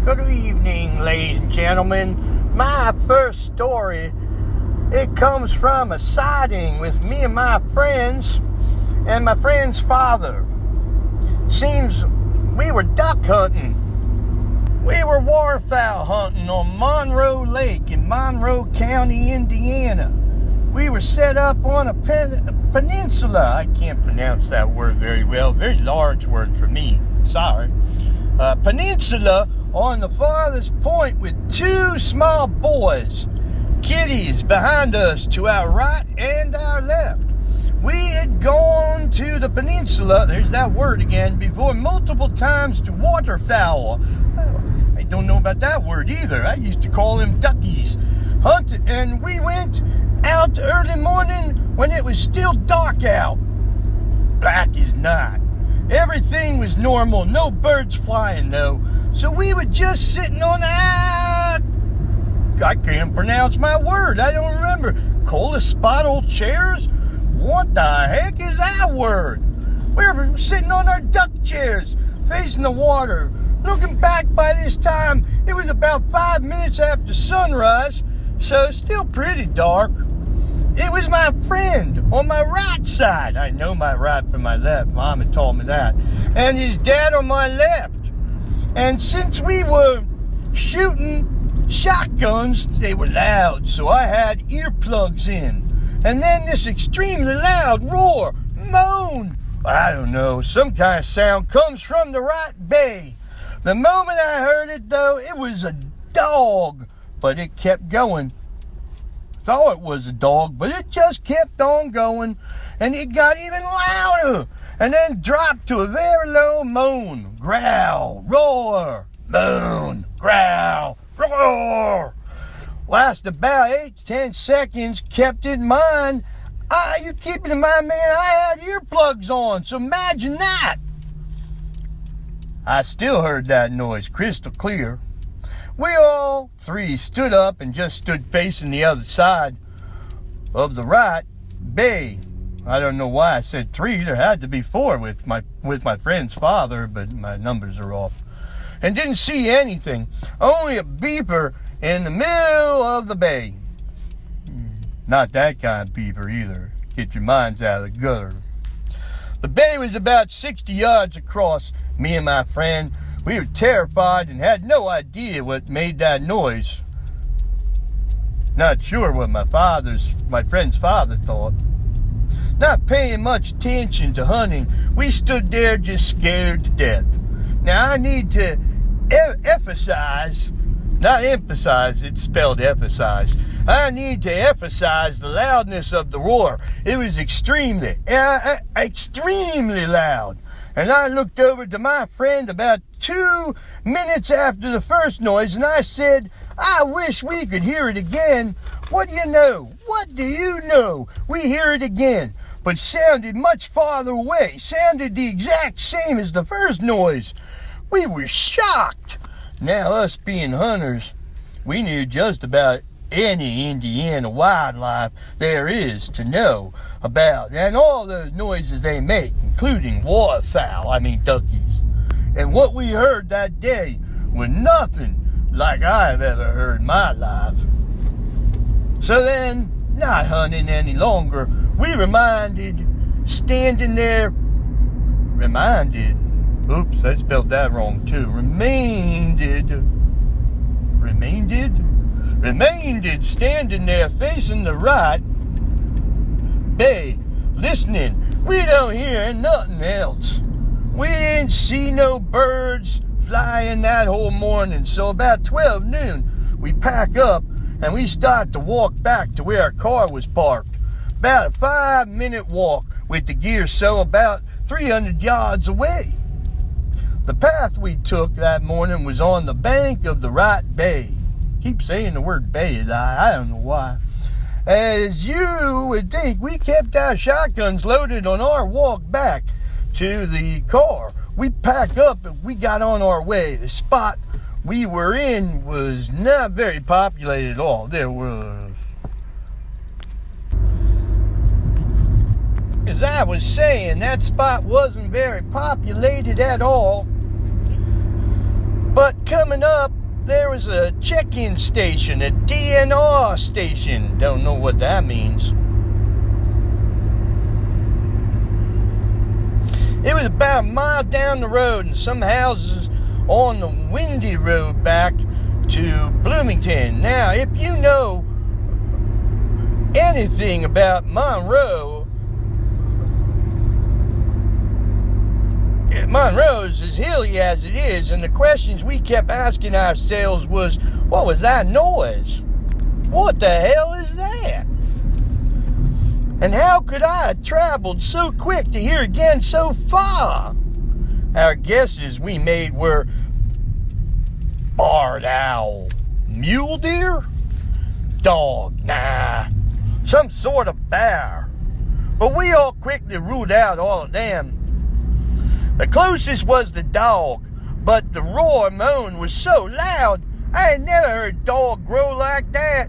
Good evening, ladies and gentlemen. My first story, it comes from a sighting with me and my friends and my friend's father. Seems we were duck hunting. We were waterfowl hunting on Monroe Lake in Monroe County, Indiana. We were set up on a peninsula. I can't pronounce that word very well. Very large word for me. Sorry. Peninsula on the farthest point with two small boys, kiddies, behind us to our right and our left. We had gone to the peninsula, there's that word again, before multiple times to waterfowl. I don't know about that word either. I used to call them duckies. Hunted, and we went out early morning when it was still dark out. Black as night. Everything was normal, no birds flying though. So we were just sitting on I can't pronounce my word. I don't remember. Colaspatal chairs? What the heck is that word? We were sitting on our duck chairs, facing the water. Looking back, by this time, it was about 5 minutes after sunrise, so still pretty dark. It was my friend on my right side. I know my right from my left. Mom had told me that. And his dad on my left. And since we were shooting shotguns, they were loud, so I had earplugs in. And then this extremely loud roar, moan, I don't know, some kind of sound comes from the right bay. The moment I heard it, though, it was a dog, but it kept going. Thought it was a dog, but it just kept on going, and it got even louder, and then dropped to a very low moan, growl, roar, moan, growl, roar. Last about 8 to 10 seconds, kept in mind, you keep in mind, man, I had earplugs on, so imagine that. I still heard that noise crystal clear. We all three stood up and just stood facing the other side of the right bay. I don't know why I said 3. There had to be 4 with my friend's father, but my numbers are off. And didn't see anything. Only a beeper in the middle of the bay. Not that kind of beeper either. Get your minds out of the gutter. The bay was about 60 yards across. Me and my friend, we were terrified and had no idea what made that noise. Not sure what my friend's father thought. Not paying much attention to hunting, we stood there just scared to death. Now I need to emphasize, not emphasize, it's spelled emphasize. I need to emphasize the loudness of the roar. It was extremely loud. And I looked over to my friend about 2 minutes after the first noise, and I said, I wish we could hear it again. What do you know? What do you know? We hear it again, but sounded much farther away. Sounded the exact same as the first noise. We were shocked. Now, us being hunters, we knew just about any Indiana wildlife there is to know about, and all those noises they make, including waterfowl, duckies. And what we heard that day was nothing like I've ever heard in my life. So then, not hunting any longer, we oops, I spelled that wrong too. Remained standing there facing the right bay, listening. We don't hear nothing else. We didn't see no birds flying that whole morning. So about 12 noon, we pack up and we start to walk back to where our car was parked. About a 5-minute walk with the gear, so about 300 yards away. The path we took that morning was on the bank of the right bay. Keep saying the word bay, I don't know why. As you would think, we kept our shotguns loaded on our walk back to the car. We packed up and we got on our way. The spot we were in was not very populated at all. There was, as I was saying, that spot wasn't very populated at all. But coming up was a check-in station, a DNR station. Don't know what that means. It was about a mile down the road, and some houses on the windy road back to Bloomington. Now, if you know anything about Monroe, Monroe's as hilly as it is, and the questions we kept asking ourselves was, what was that noise? What the hell is that? And how could I have traveled so quick to here again so far? Our guesses we made were barred owl, mule deer, dog, nah, some sort of bear. But we all quickly ruled out all of them. The closest was the dog, but the roar moan was so loud, I had never heard a dog grow like that.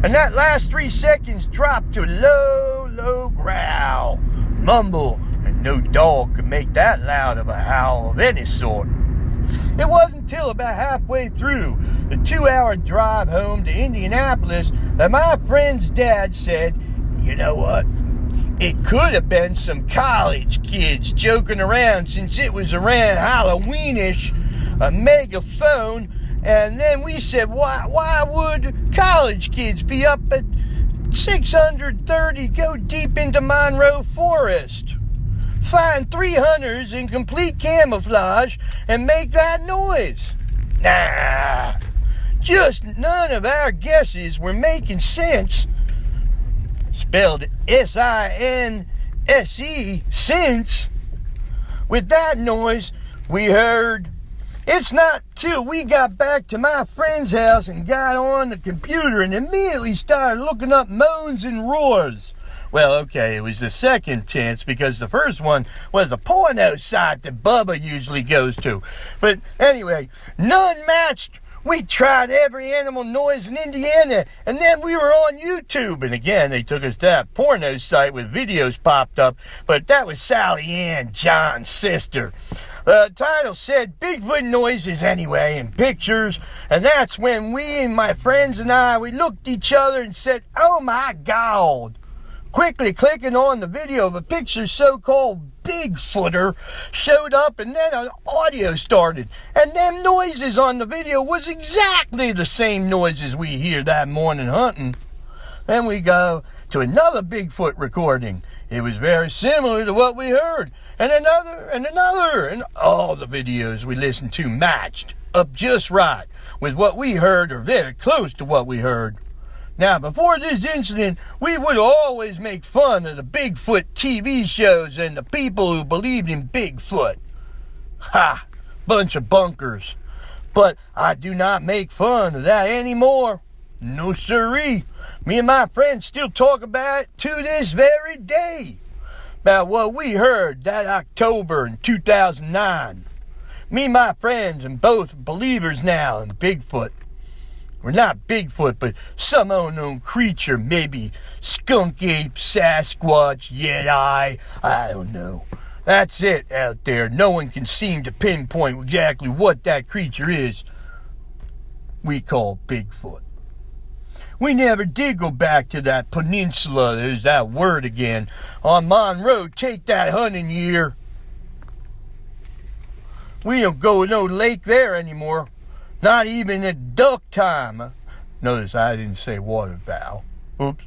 And that last 3 seconds dropped to a low, low growl, mumble, and no dog could make that loud of a howl of any sort. It wasn't until about halfway through the 2-hour drive home to Indianapolis that my friend's dad said, you know what? It could have been some college kids joking around since it was around Halloweenish, a megaphone. And then we said, why would college kids be up at 630 go deep into Monroe Forest, find 3 hunters in complete camouflage, and make that noise? Nah, just none of our guesses were making sense. Spelled S-I-N-S-E, sense. With that noise, we heard. It's not till we got back to my friend's house and got on the computer and immediately started looking up moans and roars. Well, okay, it was the second chance because the first one was a porno site that Bubba usually goes to. But anyway, none matched. We tried every animal noise in Indiana, and then we were on YouTube. And again, they took us to that porno site with videos popped up, but that was Sally Ann, John's sister. The title said Bigfoot noises anyway, and pictures, and that's when we and my friends and I, we looked at each other and said, oh my God. Quickly clicking on the video of a picture so-called Bigfooter showed up, and then an audio started, and them noises on the video was exactly the same noises we hear that morning hunting. Then we go to another Bigfoot recording. It was very similar to what we heard, and another, and all the videos we listened to matched up just right with what we heard, or very close to what we heard. Now, before this incident, we would always make fun of the Bigfoot TV shows and the people who believed in Bigfoot. Ha! Bunch of bunkers. But I do not make fun of that anymore. No siree. Me and my friends still talk about it to this very day. About what we heard that October in 2009. Me and my friends and both believers now in Bigfoot. Or not Bigfoot, but some unknown creature, maybe skunk ape, Sasquatch, Yeti, I don't know. That's it out there. No one can seem to pinpoint exactly what that creature is we call Bigfoot. We never did go back to that peninsula, there's that word again, on Monroe. Take that hunting year. We don't go to no lake there anymore. Not even at duck time. Notice I didn't say waterfowl. Oops.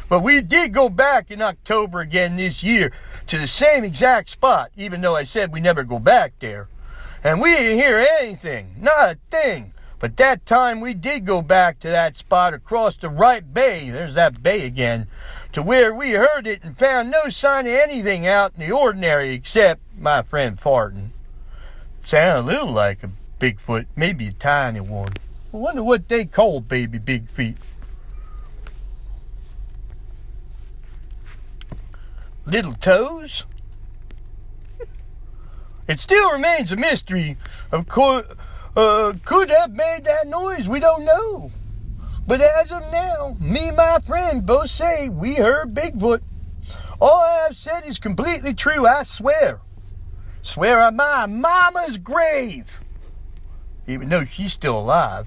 But we did go back in October again this year to the same exact spot, even though I said we never go back there. And we didn't hear anything, not a thing. But that time we did go back to that spot across the right bay, there's that bay again, to where we heard it and found no sign of anything out in the ordinary except my friend farting. Sounded a little like a Bigfoot, maybe a tiny one. I wonder what they call baby big feet. Little toes? It still remains a mystery. Of course, could have made that noise, we don't know. But as of now, me and my friend both say we heard Bigfoot. All I have said is completely true, I swear. Swear on my mama's grave. even though she's still alive.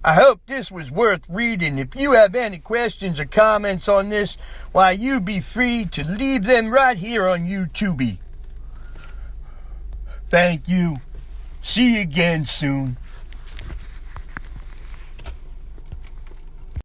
I hope this was worth reading. If you have any questions or comments on this, why, you be free to leave them right here on YouTube. Thank you. See you again soon.